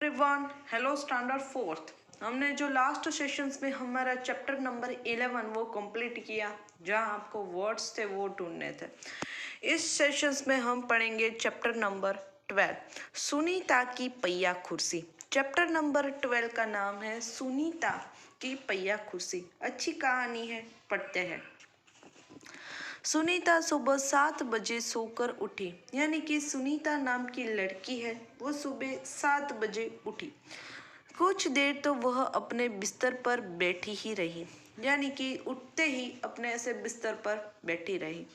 Everyone, hello standard fourth. हमने जो last sessions में हमारा चैप्टर नंबर 11 वो कंप्लीट किया, जहां आपको वर्ड्स थे वो ढूंढने थे। इस सेशंस में हम पढ़ेंगे चैप्टर नंबर 12, सुनीता की पहिया कुर्सी। चैप्टर नंबर 12 का नाम है सुनीता की पहिया कुर्सी। अच्छी कहानी है, पढ़ते हैं। सुनीता सुबह 7 बजे सोकर उठी, यानी कि सुनीता नाम की लड़की है, वो सुबह 7 बजे उठी। कुछ देर तो वह अपने बिस्तर पर बैठी ही रही, यानी कि उठते ही अपने ऐसे बिस्तर पर बैठी रही।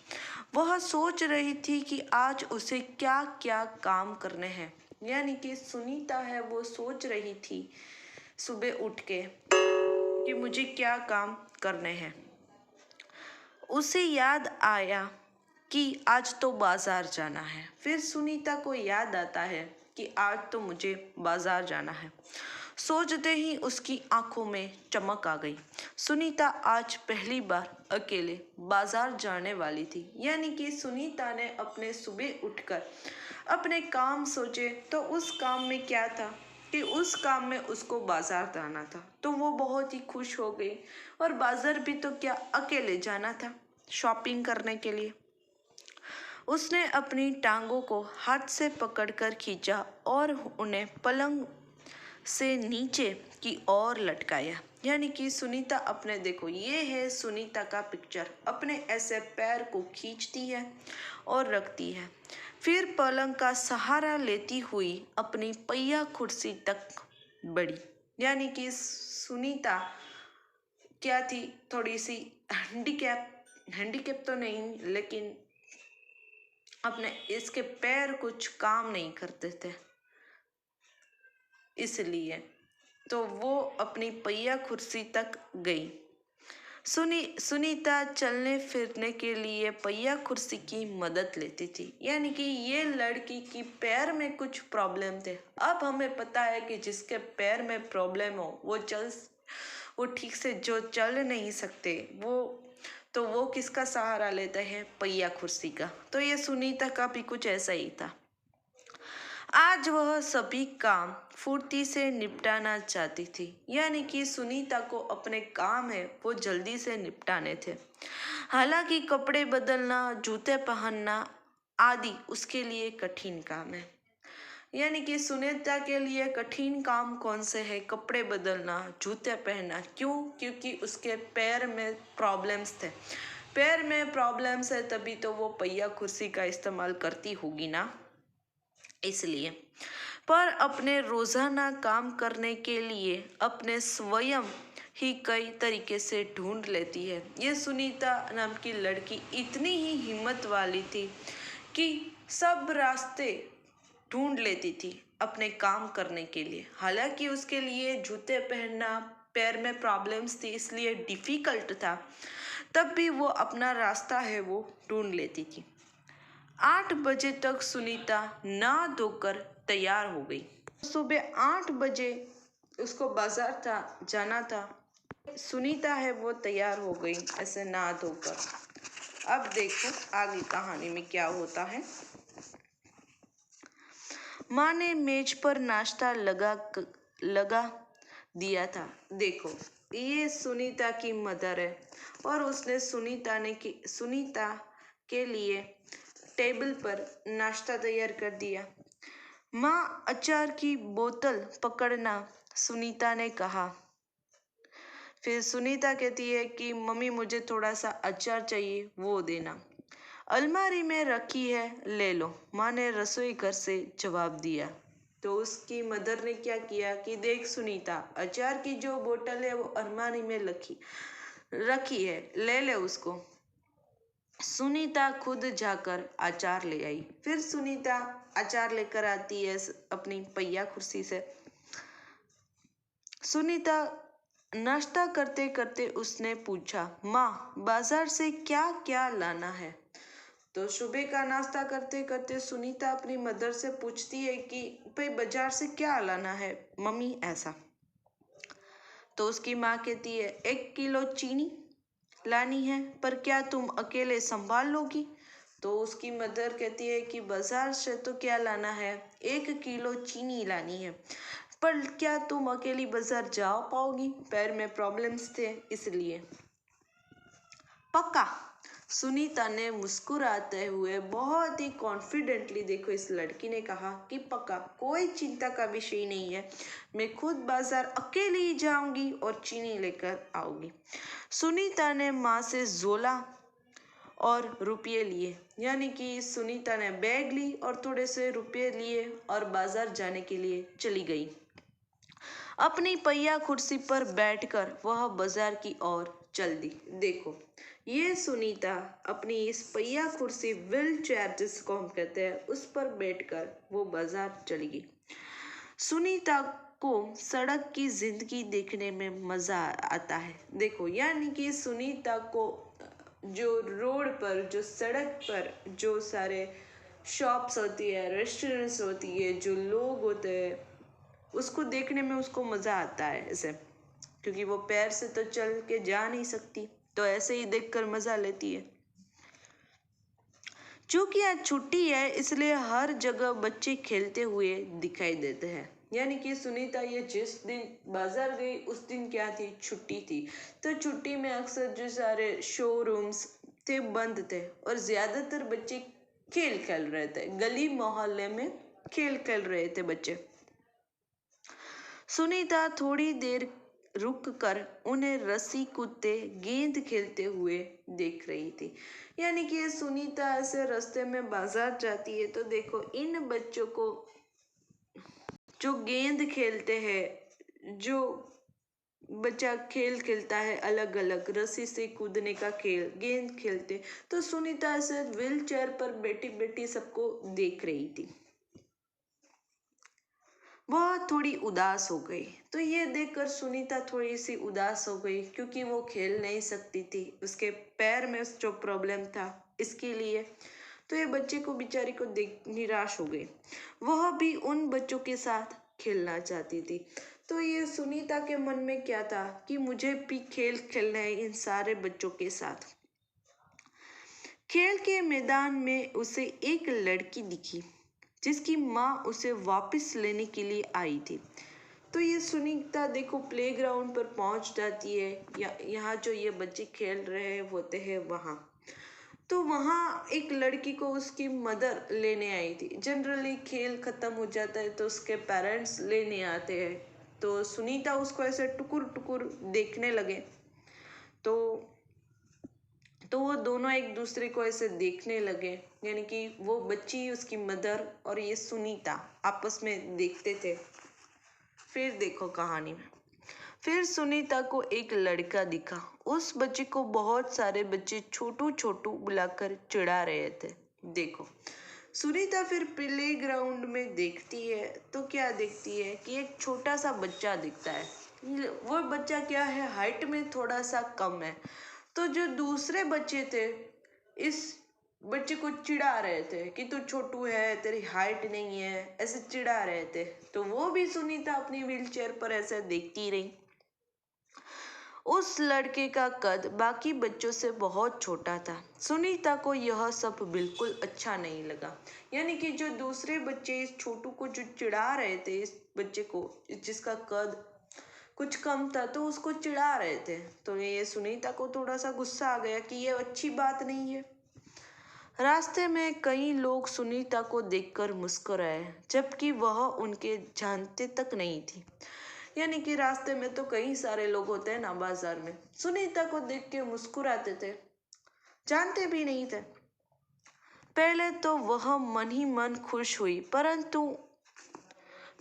वह सोच रही थी कि आज उसे क्या क्या काम करने हैं, यानी कि सुनीता है वो सोच रही थी सुबह उठ के कि मुझे क्या काम करने हैं। उसे याद आया कि आज तो बाजार जाना है। फिर सुनीता को याद आता है कि आज तो मुझे बाजार जाना है। सोचते ही उसकी आंखों में चमक आ गई। सुनीता आज पहली बार अकेले बाजार जाने वाली थी, यानी कि सुनीता ने अपने सुबह उठकर अपने काम सोचे, तो उस काम में क्या था कि उस काम में उसको बाजार जाना था। तो वो बहुत ही खुश हो गई, और बाजार भी तो क्या अकेले जाना था शॉपिंग करने के लिए। उसने अपनी टांगों को हाथ से पकड़कर खींचा और उन्हें पलंग से नीचे की ओर लटकाया, यानी कि सुनीता अपने, देखो ये है सुनीता का पिक्चर, अपने ऐसे पैर को खींचती है और रखती है, फिर पलंग का सहारा लेती हुई अपनी पहिया कुर्सी तक बढ़ी। यानी कि सुनीता क्या थी, थोड़ी सी हैंडीकैप तो नहीं, लेकिन अपने इसके पैर कुछ काम नहीं करते थे, इसलिए तो वो अपनी पहिया कुर्सी तक गई। सुनीता चलने फिरने के लिए पहिया कुर्सी की मदद लेती थी, यानी कि ये लड़की की पैर में कुछ प्रॉब्लम थे। अब हमें पता है कि जिसके पैर में प्रॉब्लम हो वो ठीक से जो चल नहीं सकते, वो किसका सहारा लेते हैं, पहिया कुर्सी का। तो ये सुनीता का भी कुछ ऐसा ही था। आज वह सभी काम फुर्ती से निपटाना चाहती थी, यानी कि सुनीता को अपने काम है वो जल्दी से निपटाने थे। हालांकि कपड़े बदलना, जूते पहनना आदि उसके लिए कठिन काम है। यानी कि सुनीता के लिए कठिन काम कौन से है, कपड़े बदलना, जूते पहनना। क्यों? क्योंकि उसके पैर में प्रॉब्लम्स थे। पैर में प्रॉब्लम्स है तभी तो वो पहिया कुर्सी का इस्तेमाल करती होगी ना, इसलिए। पर अपने रोजाना काम करने के लिए अपने स्वयं ही कई तरीके से ढूंढ लेती है। ये सुनीता नाम की लड़की इतनी ही हिम्मत वाली थी कि सब रास्ते ढूंढ लेती थी अपने काम करने के लिए। हालांकि उसके लिए जूते पहनना, पैर में प्रॉब्लम्स थी इसलिए डिफिकल्ट था, तब भी वो अपना रास्ता है वो ढूंढ लेती थी। 8 बजे तक सुनीता नहा धोकर तैयार हो गई। सुबह 8 बजे उसको बाजार जाना था। सुनीता है वो तैयार हो गई ऐसे नहा धोकर। अब देखो आगे कहानी में क्या होता है। माँ ने मेज पर नाश्ता लगा दिया था। देखो ये सुनीता की मदर है, और उसने सुनीता के लिए टेबल पर नाश्ता तैयार कर दिया। माँ अचार की बोतल पकड़ना, सुनीता ने कहा। फिर सुनीता कहती है कि मम्मी मुझे थोड़ा सा अचार चाहिए, वो देना। अलमारी में रखी है, ले लो, माँ ने रसोई घर से जवाब दिया। तो उसकी मदर ने क्या किया कि देख सुनीता, अचार की जो बोतल है वो अलमारी में रखी है, ले ले उसको। सुनीता खुद जाकर अचार ले आई। फिर सुनीता अचार लेकर आती है अपनी पहिया कुर्सी से। सुनीता नाश्ता करते करते उसने पूछा, माँ बाजार से क्या क्या लाना है? तो सुबह का नाश्ता करते करते सुनीता अपनी मदर से पूछती है कि भाई बाजार से क्या लाना है मम्मी, ऐसा। तो उसकी माँ कहती है 1 किलो चीनी लानी है, पर क्या तुम अकेले संभाल लोगी? तो उसकी मदर कहती है कि बाजार से तो क्या लाना है, 1 किलो चीनी लानी है, पर क्या तुम अकेली बाजार जा पाओगी? पैर में प्रॉब्लम्स थे इसलिए। पक्का, सुनीता ने मुस्कुराते हुए बहुत ही कॉन्फिडेंटली, देखो इस लड़की ने कहा कि पक्का, कोई चिंता का विषय नहीं है, मैं खुद बाजार अकेले ही जाऊंगी और चीनी लेकर आऊंगी। सुनीता ने माँ से झोला और रुपये लिए, यानी कि सुनीता ने बैग ली और थोड़े से रुपये लिए और बाजार जाने के लिए चली गई। अपनी पहिया कुर्सी पर बैठकर वह बाजार की ओर चल दी। देखो, ये सुनीता अपनी इस पहिया कुर्सी, व्हील चेयर जिसको हम कहते हैं, उस पर बैठकर वो बाजार चली गई। सुनीता को सड़क की जिंदगी देखने में मजा आता है। देखो, यानी कि सुनीता को जो रोड पर, जो सड़क पर जो सारे शॉप्स होती है, रेस्टोरेंट्स होती है, जो लोग होते हैं, उसको देखने में उसको मज़ा आता है ऐसे, क्योंकि वो पैर से तो चल के जा नहीं सकती, तो ऐसे ही देखकर मज़ा लेती है। चूँकि आज छुट्टी है इसलिए हर जगह बच्चे खेलते हुए दिखाई देते हैं। यानी कि सुनीता ये जिस दिन बाजार गई उस दिन क्या थी? छुट्टी थी। तो छुट्टी में अक्सर जो सारे शोरूम्स थे बंद थे और ज़्यादातर बच्चे खेल खेल रहे थे, गली मोहल्ले में खेल खेल रहे थे बच्चे। सुनीता थोड़ी देर रुक कर उन्हें रस्सी कूदते, गेंद खेलते हुए देख रही थी। यानी कि सुनीता ऐसे रास्ते में बाजार जाती है तो देखो इन बच्चों को जो गेंद खेलते हैं, जो बच्चा खेल खेलता है अलग अलग, रस्सी से कूदने का खेल, गेंद खेलते, तो सुनीता ऐसे व्हील चेयर पर बैठी बैठी सबको देख रही थी। वह थोड़ी उदास हो गई। तो ये देखकर सुनीता थोड़ी सी उदास हो गई, क्योंकि वो खेल नहीं सकती थी, उसके पैर में जो प्रॉब्लम था इसके लिए। तो ये बच्चे को, बेचारी को देख निराश हो गई। वह भी उन बच्चों के साथ खेलना चाहती थी। तो ये सुनीता के मन में क्या था कि मुझे भी खेल खेलना है इन सारे बच्चों के साथ। खेल के मैदान में उसे एक लड़की दिखी जिसकी माँ उसे वापस लेने के लिए आई थी। तो ये सुनीता देखो प्लेग्राउंड पर पहुंच जाती है, यहाँ जो ये बच्चे खेल रहे होते हैं वहाँ। तो वहाँ एक लड़की को उसकी मदर लेने आई थी। जनरली खेल खत्म हो जाता है तो उसके पेरेंट्स लेने आते हैं। तो सुनीता उसको ऐसे टुकुर टुकुर देखने लगे। तो वो दोनों एक दूसरे को ऐसे देखने लगे, यानी कि वो बच्ची, उसकी मदर और ये सुनीता आपस में देखते थे। फिर देखो कहानी में, फिर सुनीता को एक लड़का दिखा। उस बच्चे को बहुत सारे बच्चे छोटू छोटू बुलाकर चिढ़ा रहे थे। देखो, सुनीता फिर प्ले ग्राउंड में देखती है तो क्या देखती है कि एक छोटा सा बच्चा दिखता है। वो बच्चा क्या है, हाइट में थोड़ा सा कम है। तो जो दूसरे बच्चे थे इस बच्चे को चिढ़ा रहे थे कि तू छोटू है, तेरी हाइट नहीं है, ऐसे चिढ़ा रहे थे। तो वो भी सुनीता अपनी व्हीलचेयर पर ऐसे देखती रही। उस लड़के का कद बाकी बच्चों से बहुत छोटा था। सुनीता को यह सब बिल्कुल अच्छा नहीं लगा। यानी कि जो दूसरे बच्चे इस छोटू को जो चिढ़ा रहे थे, इस बच्चे को जिसका कद कुछ कम था, तो उसको चिढ़ा रहे थे। तो ये सुनीता को थोड़ा सा गुस्सा आ गया कि ये अच्छी बात नहीं है। रास्ते में कई लोग सुनीता को देखकर मुस्कुराए, जबकि वह उनके जानते तक नहीं थी। यानी कि रास्ते में तो कई सारे लोग होते हैं ना बाजार में, सुनीता को देख के मुस्कुराते थे, जानते भी नहीं थे। पहले तो वह मन ही मन खुश हुई, परंतु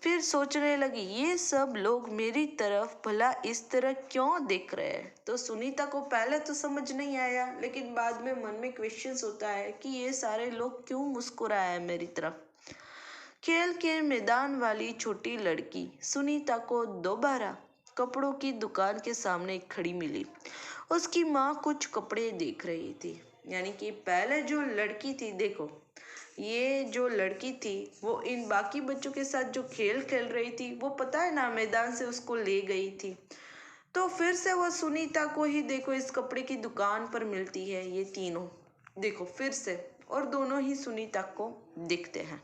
फिर सोचने लगी ये सब लोग मेरी तरफ भला इस तरह क्यों देख रहे हैं। तो सुनीता को पहले तो समझ नहीं आया, लेकिन बाद में मन में क्वेश्चंस होता है कि ये सारे लोग क्यों मुस्कुराए हैं मेरी तरफ। खेल के मैदान वाली छोटी लड़की सुनीता को दोबारा कपड़ों की दुकान के सामने खड़ी मिली। उसकी माँ कुछ कपड़े देख रही थी। यानी कि पहले जो लड़की थी, देखो ये जो लड़की थी वो इन बाकी बच्चों के साथ जो खेल खेल रही थी, वो पता है ना मैदान से उसको ले गई थी। तो फिर से वो सुनीता को ही देखो इस कपड़े की दुकान पर मिलती है, ये तीनों देखो फिर से, और दोनों ही सुनीता को दिखते हैं।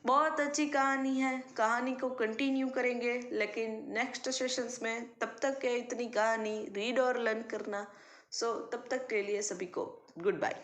बहुत अच्छी कहानी है, कहानी को कंटिन्यू करेंगे लेकिन नेक्स्ट सेशंस में। तब तक के इतनी कहानी रीड और लर्न करना। सो तब तक के लिए सभी को गुड बाय।